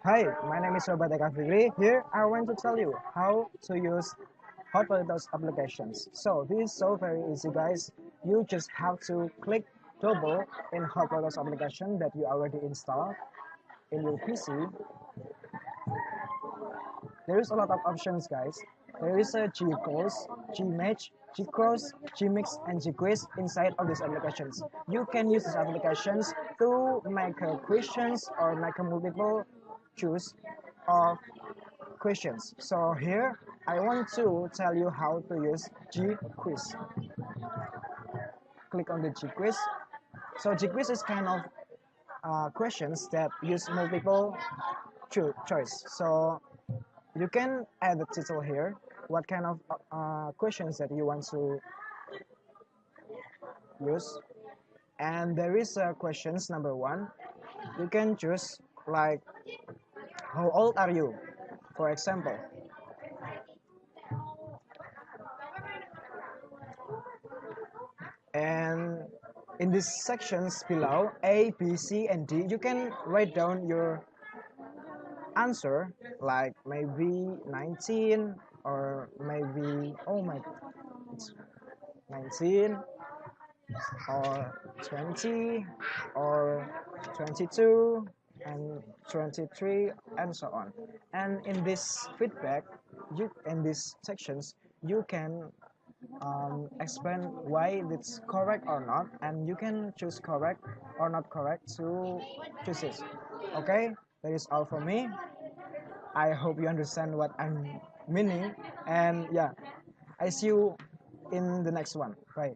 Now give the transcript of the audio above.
Hi, my name is Robeirt Fikri. Here I want to tell you how to use hot potatoes applications. So this is so very easy guys. You just have to click double in hot potatoes application that you already installed in your PC. There is a lot of options guys. There is a G-Course, G-Match, G-Cross, G-Mix and G-Quiz inside of these applications. You can use these applications to make a questions or make a multiple choose of questions. So here I want to tell you how to use G-Quiz. Click on the G-Quiz. So G-Quiz is kind of questions that use multiple choice. So you can add the title here, what kind of questions that you want to use. And there is questions number one. You can choose like, how old are you? For example. And in these sections below, A, B, C, and D, you can write down your answer, like maybe 19, or maybe, oh my, it's 19, or 20, or 22, and 23, and so on. And in this feedback, in these sections, you can explain why it's correct or not, and you can choose correct or not correct to choose it. Okay, that is all for me. I hope you understand what I'm meaning, and yeah, I see you in the next one. Bye.